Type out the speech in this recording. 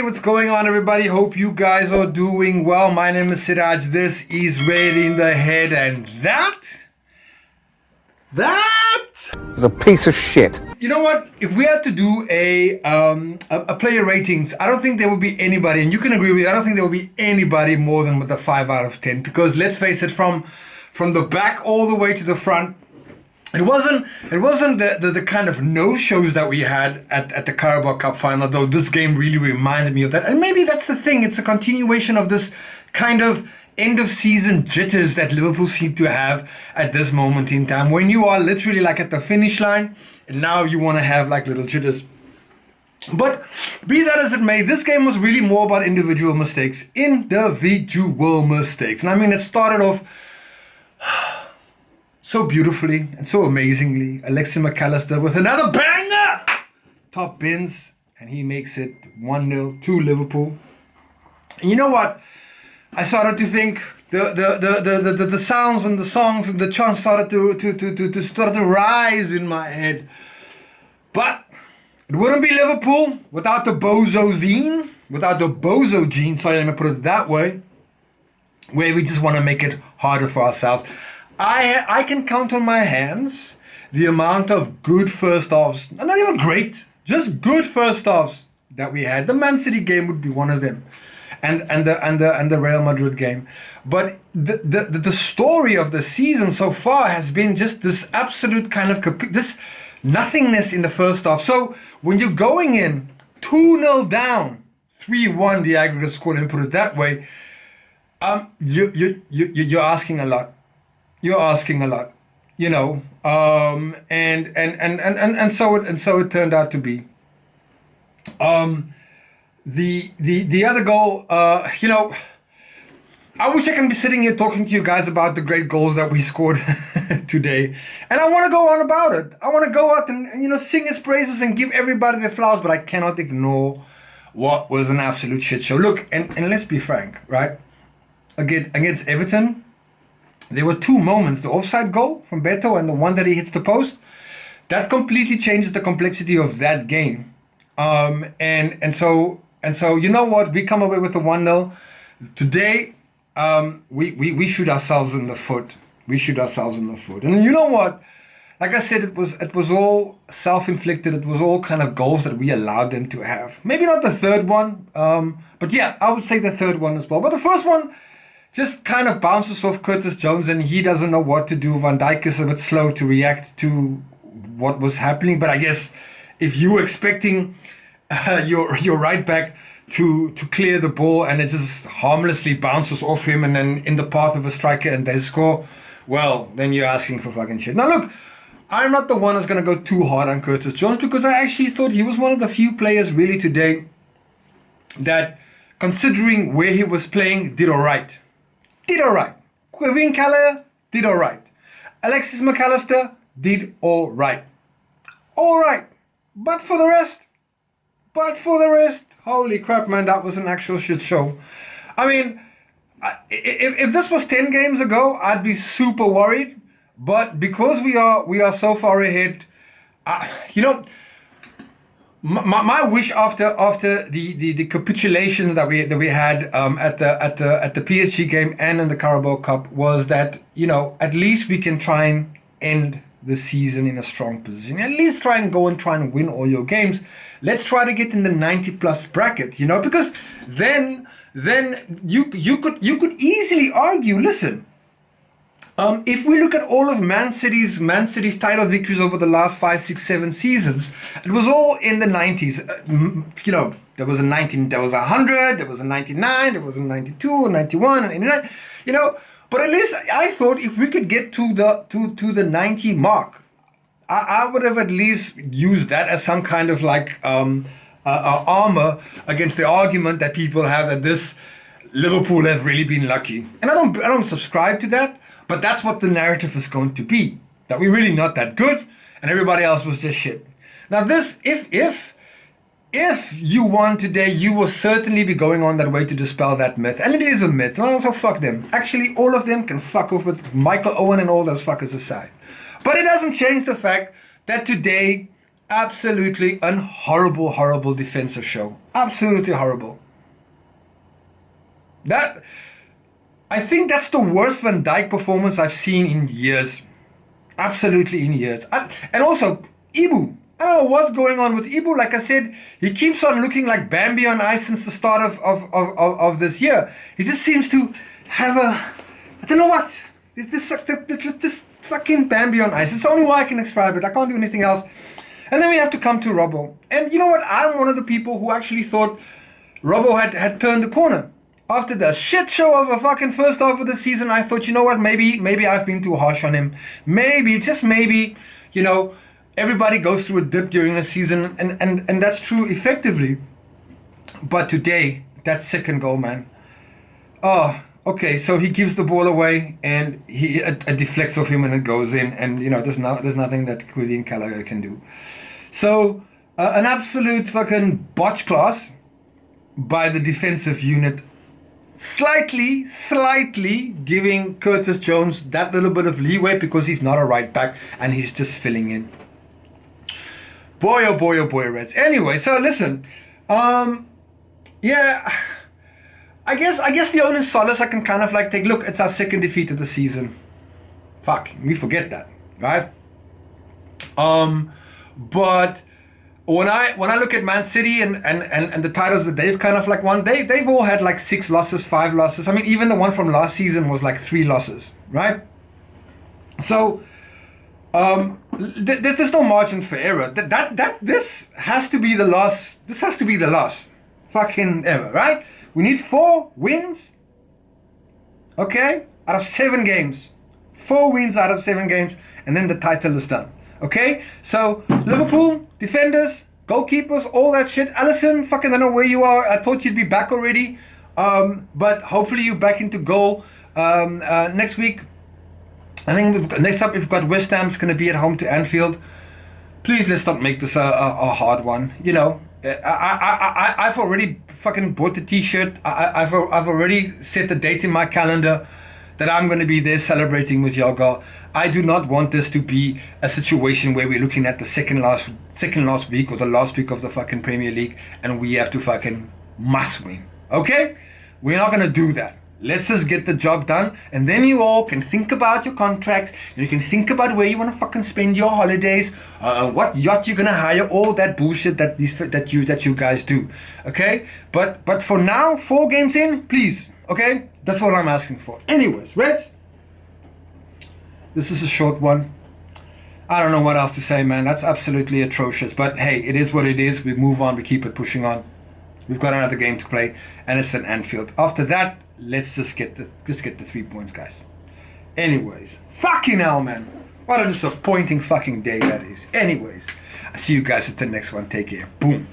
what's going on, everybody? Hope you guys are doing well. My name is Siraj. This is Red in the Head, and that is a piece of shit. You know what? If we had to do a player ratings, I don't think there would be anybody, and you can agree with me, I don't think there would be anybody more than with a 5 out of 10. Because let's face it, from the back all the way to the front, it wasn't the kind of no-shows that we had at the Carabao Cup final, though this game really reminded me of that. And maybe that's the thing. It's a continuation of this kind of end-of-season jitters that Liverpool seem to have at this moment in time, when you are literally like at the finish line, and now you want to have like little jitters. But be that as it may, this game was really more about individual mistakes. Individual mistakes. And I mean, it started off so beautifully and so amazingly. L.F.C. McAllister with another banger! Top bins, and he makes it 1-0 to Liverpool. And you know what? I started to think the sounds and the songs and the chants started to rise in my head. But it wouldn't be Liverpool without the bozo gene, sorry, let me put it that way, where we just want to make it harder for ourselves. I can count on my hands the amount of good first halves, not even great, just good first halves that we had. The Man City game would be one of them, and the Real Madrid game. But the story of the season so far has been just this absolute kind of this nothingness in the first half. So when you're going in 2-0 down, 3-1 the aggregate score, and put it that way, you're asking a lot. You're asking a lot, you know, and so it turned out to be. The other goal, you know, I wish I can be sitting here talking to you guys about the great goals that we scored today, and I want to go on about it. I want to go out and you know, sing its praises and give everybody their flowers, but I cannot ignore what was an absolute shit show. Look, and let's be frank, right? Against Everton, there were two moments: the offside goal from Beto and the one that he hits the post. That completely changes the complexity of that game. And so you know what? We come away with a 1-0 today. We shoot ourselves in the foot. We shoot ourselves in the foot. And you know what? Like I said, it was all self-inflicted. It was all kind of goals that we allowed them to have. Maybe not the third one, but yeah, I would say the third one as well. But the first one just kind of bounces off Curtis Jones, and he doesn't know what to do. Van Dijk is a bit slow to react to what was happening. But I guess if you were expecting your right back to clear the ball and it just harmlessly bounces off him and then in the path of a striker and they score, well, then you're asking for fucking shit. Now look, I'm not the one that's going to go too hard on Curtis Jones, because I actually thought he was one of the few players really today that, considering where he was playing, did all right. Kevin Keller did all right. Alexis McAllister did all right. But for the rest, holy crap, man, that was an actual shit show. I mean, if this was 10 games ago, I'd be super worried. But because we are so far ahead, you know, my wish after the capitulation that we had at the PSG game and in the Carabao Cup was that, you know, at least we can try and end the season in a strong position. At least try and win all your games. Let's try to get in the 90+ bracket, you know, because then you could easily argue, listen, if we look at all of Man City's title victories over the last 5, 6, 7 seasons, it was all in the 90s. You know, there was a 100, there was a 99, there was a 92, a 91, and 89. You know, but at least I thought if we could get to the 90 mark, I would have at least used that as some kind of like armor against the argument that people have that this Liverpool have really been lucky. And I don't subscribe to that. But that's what the narrative is going to be, that we're really not that good and everybody else was just shit. Now this, if you won today, you will certainly be going on that way to dispel that myth. And it is a myth. And also fuck them. Actually, all of them can fuck off, with Michael Owen and all those fuckers aside. But it doesn't change the fact that today absolutely a horrible, horrible defensive show. Absolutely horrible. That I think that's the worst Van Dijk performance I've seen in years. Absolutely in years. And also, Ibu. I don't know what's going on with Ibu. Like I said, he keeps on looking like Bambi on ice since the start of this year. He just seems to have I don't know what. It's this fucking Bambi on ice. It's the only way I can describe it. I can't do anything else. And then we have to come to Robbo. And you know what? I'm one of the people who actually thought Robbo had turned the corner. After the shit show of a fucking first half of the season, I thought, you know what, maybe I've been too harsh on him. Maybe, just maybe, everybody goes through a dip during a season, and that's true effectively. But today, that second goal, man. Oh, okay, so he gives the ball away, and it deflects off him, and it goes in, and, there's nothing that Quillian Gallagher can do. So, an absolute fucking botch class by the defensive unit. Slightly giving Curtis Jones that little bit of leeway because he's not a right back and he's just filling in. Boy, oh boy, Reds. Anyway, so listen. Yeah, I guess the only solace I can kind of like take, look, it's our second defeat of the season. Fuck, we forget that, right? But when I look at Man City and the titles that they've kind of like won, they've all had like 6 losses, 5 losses. I mean, even the one from last season was like 3 losses, right? So there's no margin for error. This has to be the last. This has to be the last fucking ever, right? We need 4 wins. Okay, out of 7 games, 4 wins out of 7 games, and then the title is done. Okay, so Liverpool, defenders, goalkeepers, all that shit. Alisson, fucking I don't know where you are. I thought you'd be back already. But hopefully you're back into goal next week. I think next up we've got West Ham. It's going to be at home to Anfield. Please let's not make this a hard one. I've already fucking bought the t-shirt. I've already set the date in my calendar that I'm going to be there celebrating with Yoga. I do not want this to be a situation where we're looking at the second last week or the last week of the fucking Premier League and we have to fucking must win. Okay? We're not going to do that. Let's just get the job done, and then you all can think about your contracts, and you can think about where you want to fucking spend your holidays, what yacht you're gonna hire, all that bullshit that you guys do. Okay? But for now, 4 games in, please. Okay? That's all I'm asking for. Anyways, Reds, this is a short one. I don't know what else to say, man. That's absolutely atrocious. But hey, it is what it is. We move on. We keep it pushing on. We've got another game to play, and it's at Anfield. After that, let's just get the 3 points, guys. Anyways, fucking hell, man. What a disappointing fucking day that is. Anyways, I see you guys at the next one. Take care. Boom.